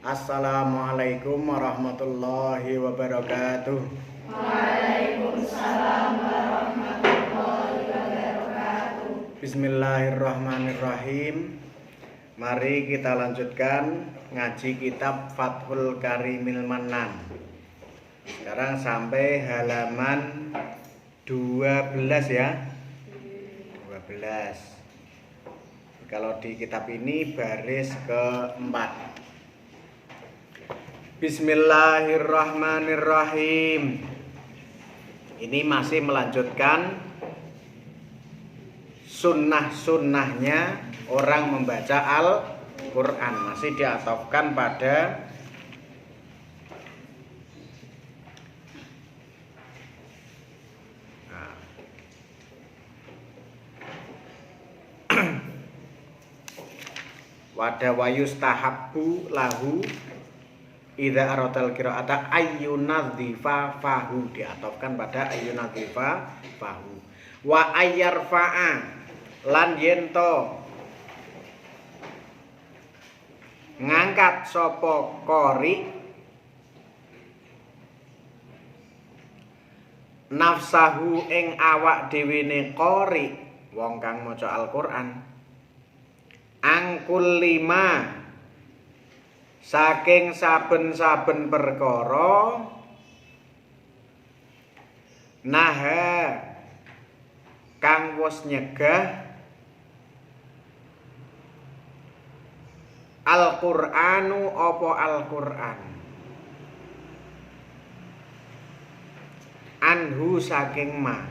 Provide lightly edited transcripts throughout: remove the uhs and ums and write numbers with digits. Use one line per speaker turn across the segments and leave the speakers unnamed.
Assalamualaikum warahmatullahi wabarakatuh.
Waalaikumsalam warahmatullahi wabarakatuh.
Bismillahirrahmanirrahim. Mari kita lanjutkan ngaji kitab Fathul Karimil Mannan. Sekarang sampai halaman 12 ya. 12. Kalau di kitab ini baris keempat. Bismillahirrahmanirrahim. Ini masih melanjutkan sunnah-sunnahnya orang membaca Al-Quran. Masih diatofkan pada wada wayustahabbu lahu idza aradal qira'ata ayyunadhifa fahu, diatofkan pada ayyunadhifa fahu. Wa ayyarfa'a lan yento ngangkat sapa qori nafsahu ing awak dhewene qori wong kang maca Al-Qur'an angkul lima saking saben-saben perkara naha kang wis nyegah Al-Qur'anu apa Al-Qur'an anhu saking ma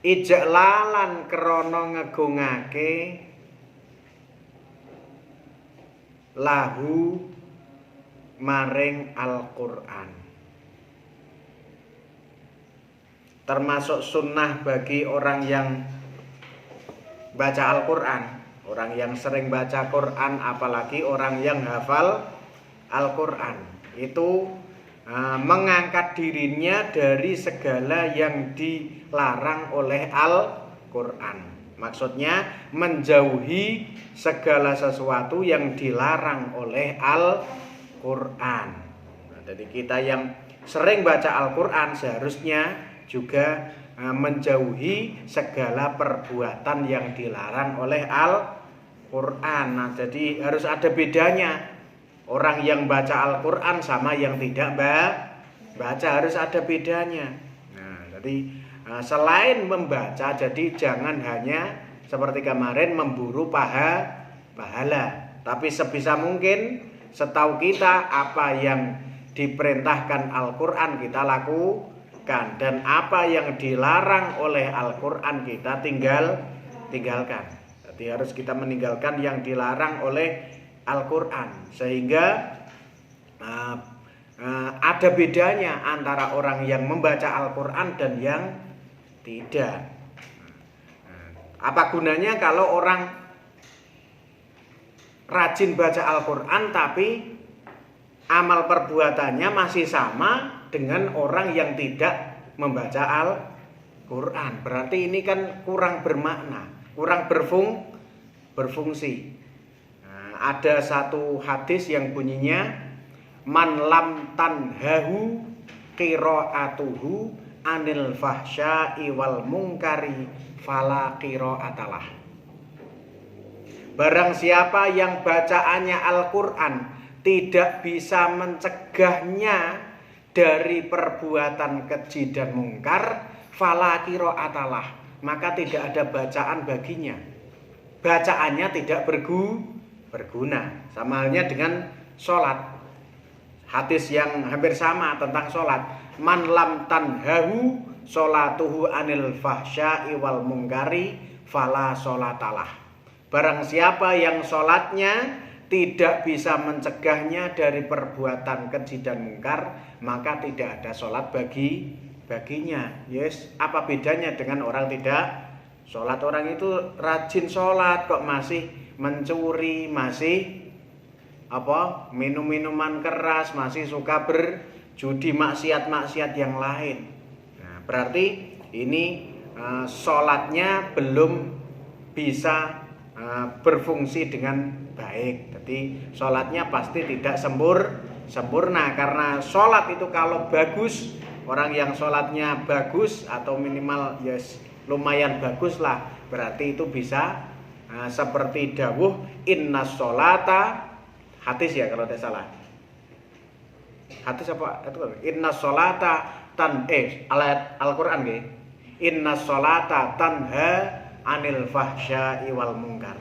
ijlalan krana ngegungake lahu maring Al-Qur'an. Termasuk sunnah bagi orang yang baca Al-Qur'an, orang yang sering baca Qur'an, apalagi orang yang hafal Al-Qur'an, itu mengangkat dirinya dari segala yang dilarang oleh Al-Qur'an. Maksudnya menjauhi segala sesuatu yang dilarang oleh Al-Qur'an. Nah, jadi kita yang sering baca Al-Qur'an seharusnya juga menjauhi segala perbuatan yang dilarang oleh Al-Qur'an. Nah, jadi harus ada bedanya. Orang yang baca Al-Qur'an sama yang tidak baca harus ada bedanya. Nah, jadi selain membaca, jadi jangan hanya seperti kemarin memburu pahala, tapi sebisa mungkin setahu kita apa yang diperintahkan Al-Qur'an kita lakukan, dan apa yang dilarang oleh Al-Qur'an kita tinggalkan. Jadi harus kita meninggalkan yang dilarang oleh Al-Qur'an, sehingga ada bedanya antara orang yang membaca Al-Qur'an dan yang tidak. Apa gunanya kalau orang rajin baca Al-Qur'an tapi amal perbuatannya masih sama dengan orang yang tidak membaca Al-Qur'an? Berarti ini kan kurang bermakna, kurang berfungsi. Ada satu hadis yang bunyinya man lam tanhahu qira'atuhu anil fahsya'i wal munkari fala qira'atalah. Barang siapa yang bacaannya Al-Qur'an tidak bisa mencegahnya dari perbuatan keji dan mungkar, fala qira'atalah, maka tidak ada bacaan baginya. Bacaannya tidak berguna. Sama halnya dengan sholat. Hadis yang hampir sama tentang sholat. Man lam tanhahu sholatuhu anil fahsya'i wal munkari fala sholatalah. Barang siapa yang sholatnya tidak bisa mencegahnya dari perbuatan keji dan mungkar, maka tidak ada sholat baginya. Yes, apa bedanya dengan orang tidak sholat? Orang itu rajin sholat kok masih mencuri, masih minum minuman keras, masih suka berjudi, maksiat yang lain. Nah, berarti ini sholatnya belum bisa berfungsi dengan baik. Jadi sholatnya pasti tidak sempurna, karena sholat itu kalau bagus, orang yang sholatnya bagus atau minimal yes lumayan bagus lah, berarti itu bisa seperti dawuh inna sholata, hadis ya kalau tidak salah, hadis apa itu, inna sholata ayat Al-Quran nggih, inna sholata tanha anil fahsya'i wal munkar.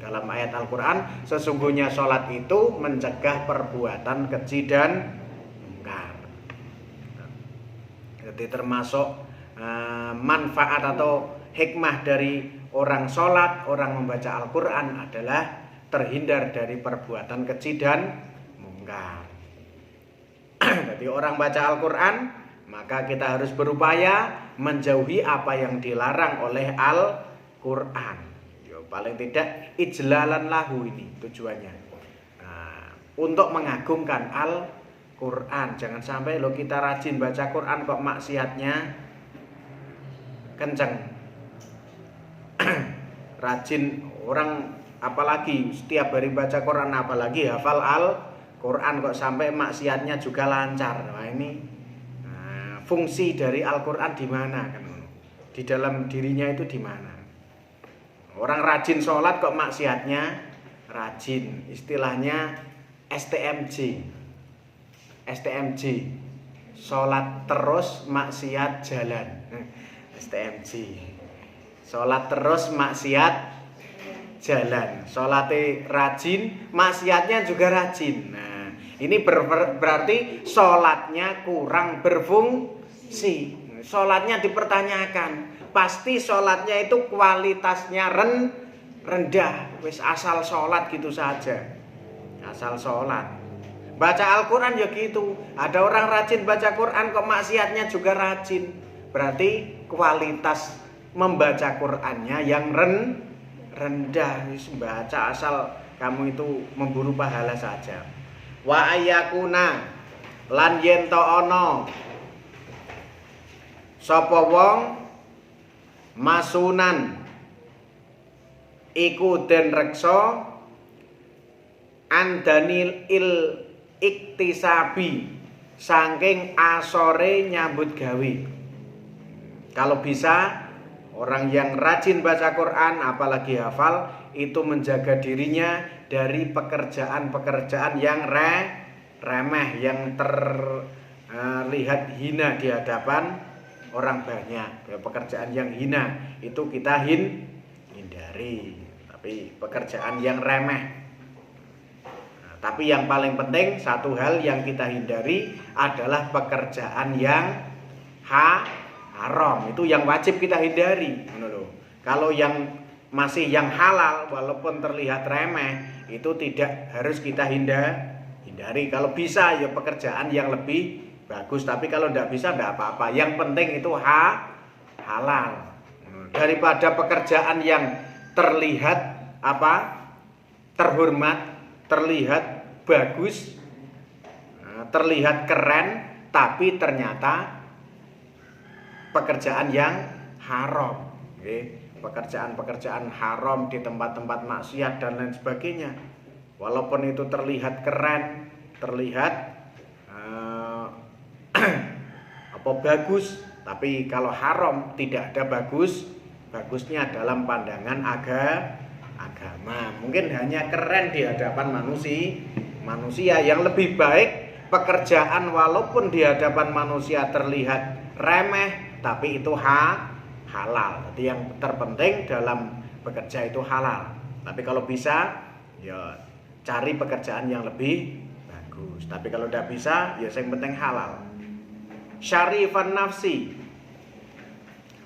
Dalam ayat Al-Quran, sesungguhnya sholat itu mencegah perbuatan keji dan mungkar. Jadi termasuk manfaat atau hikmah dari orang sholat, orang membaca Al-Quran adalah terhindar dari perbuatan keji dan mungkar. Jadi orang baca Al-Quran, maka kita harus berupaya menjauhi apa yang dilarang oleh Al-Quran. Paling tidak ijlalan lahu, ini tujuannya. Untuk mengagungkan Al-Quran. Jangan sampai lo kita rajin baca Quran kok maksiatnya kenceng. Rajin orang, apalagi setiap hari baca Quran, apalagi hafal Al-Quran, kok sampai maksiatnya juga lancar. Nah ini fungsi dari Al-Quran di mana kan? Di dalam dirinya itu di mana? Orang rajin sholat kok maksiatnya rajin, istilahnya STMJ, sholat terus maksiat jalan. STMJ, sholat terus maksiat jalan, sholatnya rajin, maksiatnya juga rajin. Nah ini berarti sholatnya kurang berfungsi, sholatnya dipertanyakan. Pasti sholatnya itu kualitasnya rendah. Wis asal sholat gitu saja, asal sholat. Baca Al-Quran ya gitu. Ada orang rajin baca Quran kok maksiatnya juga rajin, berarti kualitas membaca Qurannya yang rendah. Wis baca asal kamu itu memburu pahala saja. Wa ayakuna lan yen to ana sapa wong masunan iku den reksa andanil iktisabi saking asore nyambut gawe. Kalau bisa orang yang rajin baca Quran apalagi hafal itu menjaga dirinya dari pekerjaan-pekerjaan yang remeh, yang terlihat hina di hadapan orang banyak. Pekerjaan yang hina itu kita hindari, tapi pekerjaan yang remeh. Tapi yang paling penting satu hal yang kita hindari adalah pekerjaan yang haram. Itu yang wajib kita hindari. Kalau yang masih yang halal walaupun terlihat remeh itu tidak harus kita hindari. Kalau bisa ya pekerjaan yang lebih bagus, tapi kalau tidak bisa tidak apa-apa. Yang penting itu halal. Daripada pekerjaan yang terlihat terhormat, terlihat bagus, terlihat keren, tapi ternyata pekerjaan yang haram. Pekerjaan-pekerjaan haram di tempat-tempat maksiat dan lain sebagainya. Walaupun itu terlihat keren, terlihat bagus, tapi kalau haram tidak ada bagusnya dalam pandangan agama. Mungkin hanya keren di hadapan manusia. Yang lebih baik pekerjaan walaupun di hadapan manusia terlihat remeh, tapi itu halal. Jadi yang terpenting dalam bekerja itu halal. Tapi kalau bisa ya cari pekerjaan yang lebih bagus. Tapi kalau tidak bisa ya yang penting halal. Syarifan nafsi,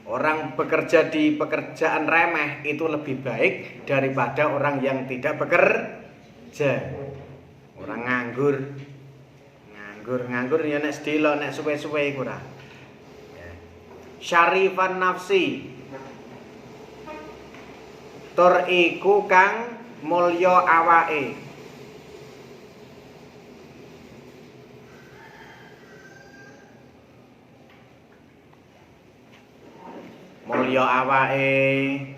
orang bekerja di pekerjaan remeh itu lebih baik daripada orang yang tidak bekerja. Orang nganggur ya nek sedilo nek suwe-suwe iku ora. Syarifan nafsi, tur iku kang mulya awake. Mulya awake.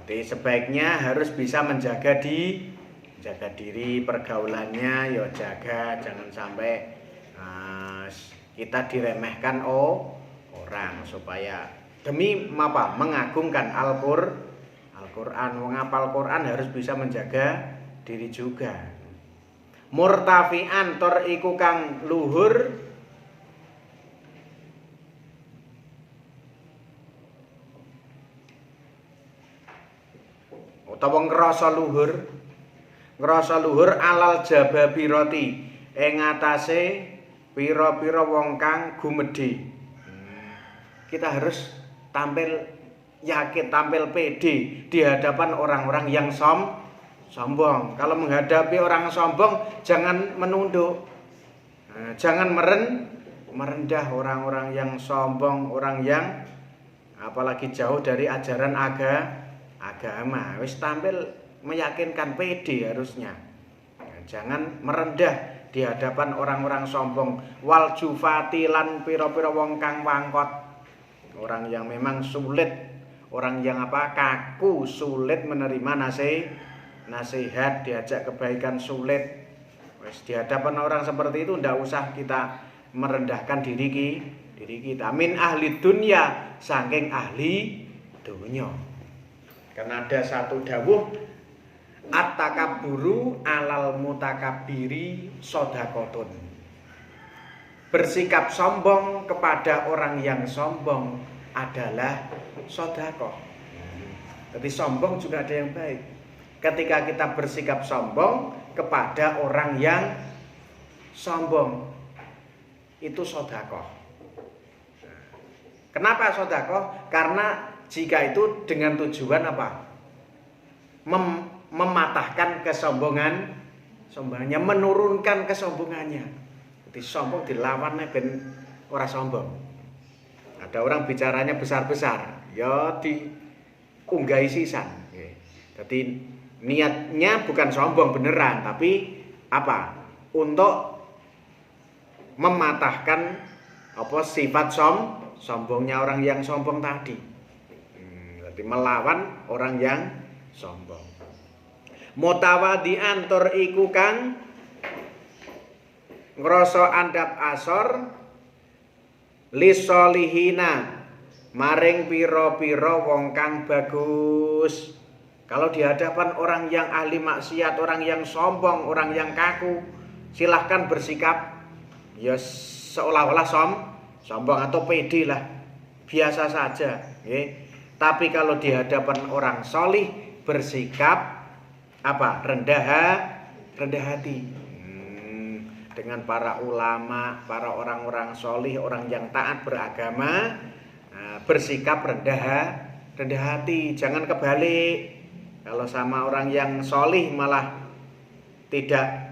Jadi sebaiknya harus bisa menjaga diri, pergaulannya ya jaga, jangan sampai kita diremehkan orang, supaya demi apa? Mengagungkan Al-Qur'an. Menghafal Quran harus bisa menjaga diri juga. Murtafi'an tur iku kang luhur utawa ngrasa luhur alal jababiroti ing atase pira-pira wong kang gumedhe. Kita harus tampil yakin, tampil pede di hadapan orang-orang yang sombong. Kalau menghadapi orang sombong jangan menunduk. Jangan merendah orang-orang yang sombong, orang yang apalagi jauh dari ajaran agama. Wis tampil meyakinkan, pede harusnya. Jangan merendah di hadapan orang-orang sombong. Wal jufati lan pira-pira wong kang wangkot. Orang yang memang sulit, orang yang kaku, sulit menerima nasihat, diajak kebaikan sulit. Wis di hadapan orang seperti itu ndak usah kita merendahkan diri kita. Min ahli dunya, saking ahli dunya. Karena ada satu dawuh, at-takabburu alal mutakabbiri shadaqatun. Bersikap sombong kepada orang yang sombong adalah sedekah. Jadi sombong juga ada yang baik. Ketika kita bersikap sombong kepada orang yang sombong, itu sedekah. Kenapa sedekah? Karena jika itu dengan tujuan apa? Mematahkan sombongannya, menurunkan kesombongannya. Jadi sombong dilawannya ben ora sombong. Ada orang bicaranya besar-besar, ya diunggahi sisan. Jadi niatnya bukan sombong beneran, tapi apa? Untuk mematahkan sifat sombongnya orang yang sombong tadi. Jadi melawan orang yang sombong. Mutawadian tur iku kang ngrasa andhap asor lisolihina maring pira-pira wong kang bagus. Kalau di hadapan orang yang ahli maksiat, orang yang sombong, orang yang kaku, silahkan bersikap ya seolah-olah sombong atau pede lah, biasa saja. Tapi kalau di hadapan orang solih, bersikap rendah hati. Dengan para ulama, para orang-orang solih, orang yang taat beragama, bersikap rendah hati. Jangan kebalik. Kalau sama orang yang solih malah tidak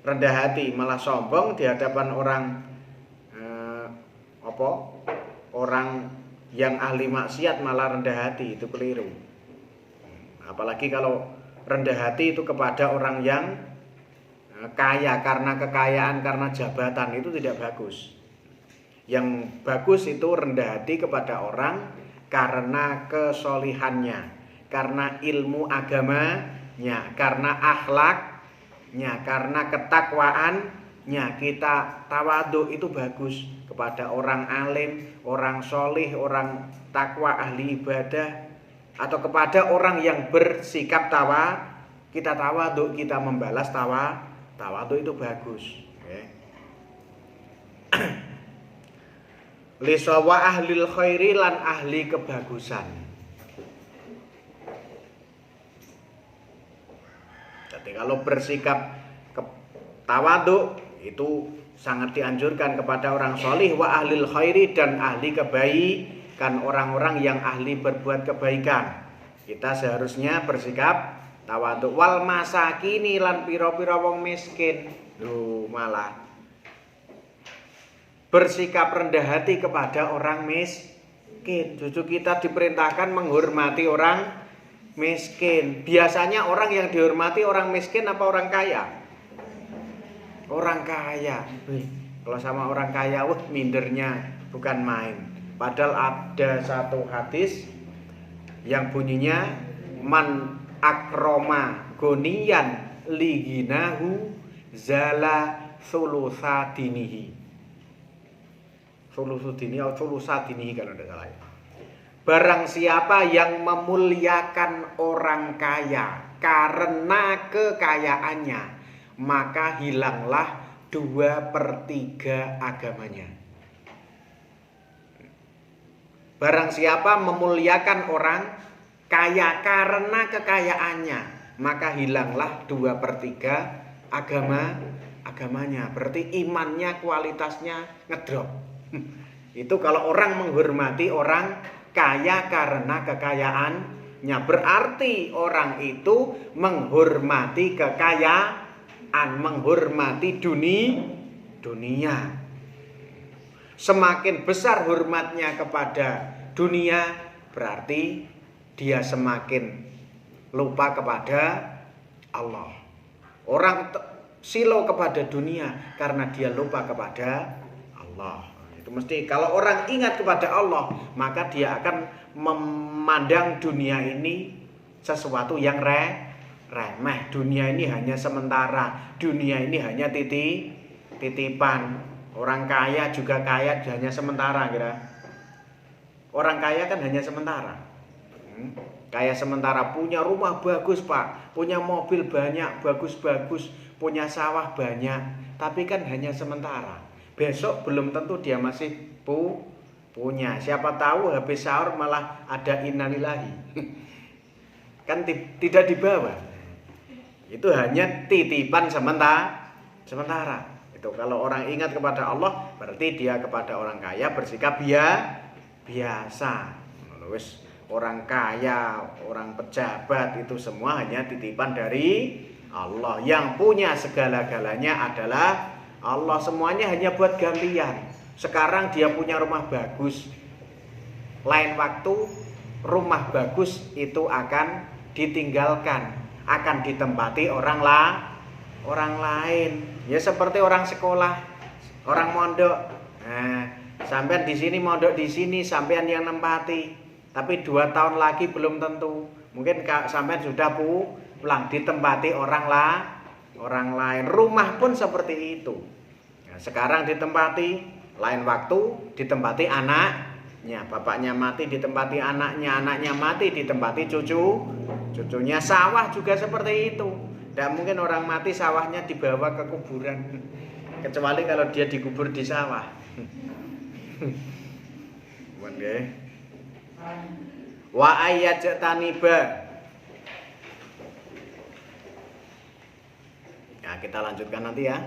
rendah hati, malah sombong di hadapan orang orang yang ahli maksiat malah rendah hati, itu keliru. Apalagi kalau rendah hati itu kepada orang yang kaya karena kekayaan, karena jabatan, itu tidak bagus. Yang bagus itu rendah hati kepada orang karena kesolihannya, karena ilmu agamanya, karena akhlaknya, karena ketakwaannya. Kita tawadhu itu bagus kepada orang alim, orang solih, orang takwa, ahli ibadah, atau kepada orang yang bersikap kita tawadhu, kita membalas tawadhu itu bagus. Lisawa ahlil khairi lan ahli kebagusan. Jadi kalau bersikap tawadhu itu sangat dianjurkan kepada orang solih, wa ahlil khairi, dan ahli kebaikan, orang-orang yang ahli berbuat kebaikan. Kita seharusnya bersikap tawadhu. Wal masakini lan pira-pira wong miskin. Malah bersikap rendah hati kepada orang miskin. Justru kita diperintahkan menghormati orang miskin. Biasanya orang yang dihormati orang miskin apa orang kaya? Orang kaya. Kalau sama orang kaya, mindernya bukan main. Padahal ada satu hadis yang bunyinya Man akroma goniyan liginahu zala sulusadinihi. Sulusadinihi atau sulusadinihi kalau tidak salah. Barang siapa yang memuliakan orang kaya karena kekayaannya, maka hilanglah 2/3 agamanya. Barang siapa memuliakan orang kaya karena kekayaannya, maka hilanglah 2/3 agamanya. Berarti imannya, kualitasnya ngedrop. Itu kalau orang menghormati orang kaya karena kekayaannya, berarti orang itu menghormati kekayaan, menghormati dunia. Semakin besar hormatnya kepada dunia, berarti dia semakin lupa kepada Allah. Orang silo kepada dunia karena dia lupa kepada Allah. Itu mesti kalau orang ingat kepada Allah, maka dia akan memandang dunia ini sesuatu yang remeh. Dunia ini hanya sementara. Dunia ini hanya titipan. Orang kaya juga kaya hanya sementara, kira. Orang kaya kan hanya sementara. Kaya sementara, punya rumah bagus, Pak, punya mobil banyak, bagus-bagus, punya sawah banyak, tapi kan hanya sementara. Besok belum tentu dia masih punya. Siapa tahu habis sahur malah ada innalillahi. Kan tidak dibawa. Itu hanya titipan sementara. Itu kalau orang ingat kepada Allah, berarti dia kepada orang kaya bersikap biasa. Wis orang kaya, orang pejabat itu semua hanya titipan dari Allah. Yang punya segala-galanya adalah Allah. Semuanya hanya buat gantian. Sekarang dia punya rumah bagus, lain waktu rumah bagus itu akan ditinggalkan, akan ditempati orang lain. Ya seperti orang sekolah, orang mondok. Nah, sampean di sini mondok di sini, sampean yang nempati. Tapi 2 tahun lagi belum tentu. Mungkin sampean sudah pulang, ditempati orang lain. Rumah pun seperti itu. Nah, sekarang ditempati, lain waktu ditempati anaknya. Bapaknya mati ditempati anaknya, anaknya mati ditempati cucunya. Sawah juga seperti itu. Tidak mungkin orang mati sawahnya dibawa ke kuburan, kecuali kalau dia dikubur di sawah. Wa ayyajtaniba. Ya, kita lanjutkan nanti ya.